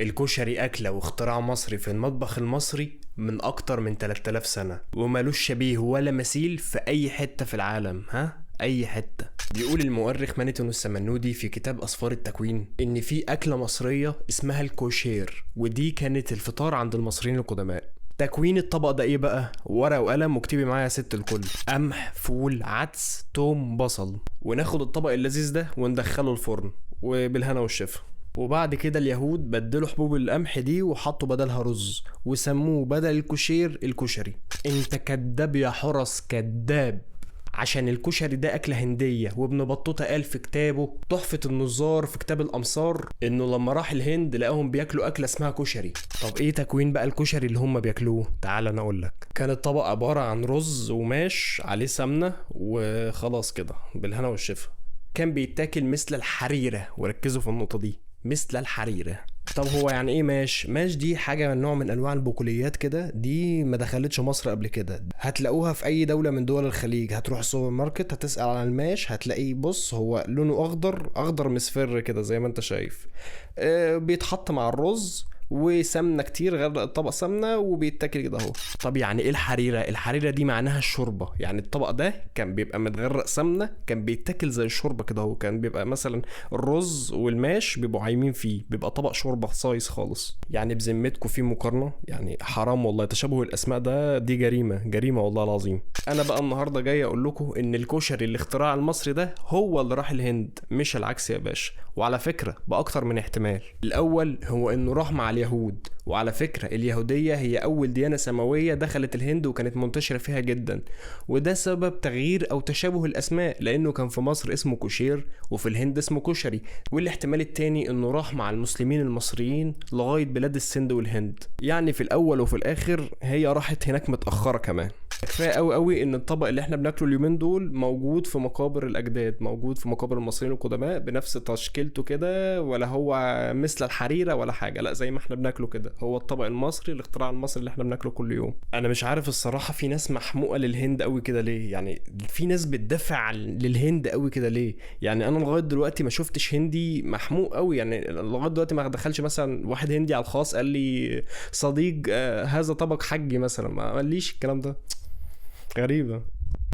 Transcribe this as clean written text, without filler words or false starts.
الكشري أكلة واختراع مصري في المطبخ المصري من أكتر من 3000 سنة، ومالوش شبيه ولا مثيل في أي حتة في العالم. أي حتة. بيقول المؤرخ مانيتون السمنودي في كتاب أسفار التكوين إن في أكلة مصرية اسمها الكوشير، ودي كانت الفطار عند المصريين القدماء. تكوين الطبق ده ايه بقى؟ ورقة وقلم واكتبي معايا يا ست الكل: قمح، فول، عدس، توم، بصل. وناخد الطبق اللذيذ ده وندخله الفرن، وبالهنا والشفا. وبعد كده اليهود بدلوا حبوب القمح دي وحطوا بدلها رز، وسموه بدل الكشير الكشري. انت كداب يا حرس، كداب. عشان الكشري ده أكلة هندية، وابن بطوطة قال في كتابه تحفة النظار في كتاب الأمصار إنه لما راح الهند لقاهم بياكلوا أكلة اسمها كشري. طب إيه تكوين بقى الكشري اللي هم بياكلوه؟ تعال أنا أقولك. كان الطبق عبارة عن رز وماش عليه سمنة وخلاص كده، بالهنا والشفا. كان بيتاكل مثل الحريرة، وركزوا في النقطة دي، مثل الحريرة. طب هو يعني ايه ماش؟ ماش دي حاجة من نوع من انواع البقوليات كده، دي ما دخلتش مصر قبل كده. هتلاقوها في اي دولة من دول الخليج. هتروح السوبر ماركت هتسأل عن الماش هتلاقيه، بص هو لونه اخضر مصفر كده زي ما انت شايف. بيتحط مع الرز وسمنه كتير، غرق الطبق سمنه وبيتاكل كده اهو. طب يعني ايه الحريره؟ الحريره دي معناها الشوربه، يعني الطبق ده كان بيبقى متغرق سمنه، كان بيتاكل زي الشوربه كده اهو. كان بيبقى مثلا الرز والماش بيبقوا عايمين فيه، بيبقى طبق شوربه صايص خالص. يعني بذمتكم في مقارنه؟ يعني حرام والله، تشابه الاسماء ده دي جريمه والله العظيم. انا بقى النهارده جاي اقول لكم ان الكشري الاختراع المصري ده هو اللي راح الهند، مش العكس يا باشا. وعلى فكره باكتر من احتمال. الاول هو انه راح مع اليهود، وعلى فكرة اليهودية هي أول ديانة سماوية دخلت الهند وكانت منتشرة فيها جدا، وده سبب تغيير أو تشابه الأسماء، لأنه كان في مصر اسمه كوشير وفي الهند اسمه كشري. والاحتمال التاني إنه راح مع المسلمين المصريين لغاية بلاد السند والهند. يعني في الأول وفي الآخر هي راحت هناك متأخرة كمان. كفايه قوي قوي ان الطبق اللي احنا بناكله اليومين دول موجود في مقابر الاجداد، موجود في مقابر المصريين القدماء بنفس تشكيلته كده، ولا هو مثل الحريره ولا حاجه، لا زي ما احنا بناكله كده. هو الطبق المصري، الاختراع المصري اللي احنا بناكله كل يوم. انا مش عارف الصراحه في ناس محموقه للهند قوي كده ليه؟ يعني في ناس بتدافع للهند قوي كده ليه؟ يعني انا لغايه دلوقتي ما شفتش هندي محموق قوي، يعني لغايه دلوقتي ما دخلش مثلا واحد هندي على الخاص قال لي صديق هذا طبق حجي مثلا، ما قاليش الكلام ده. غريبة.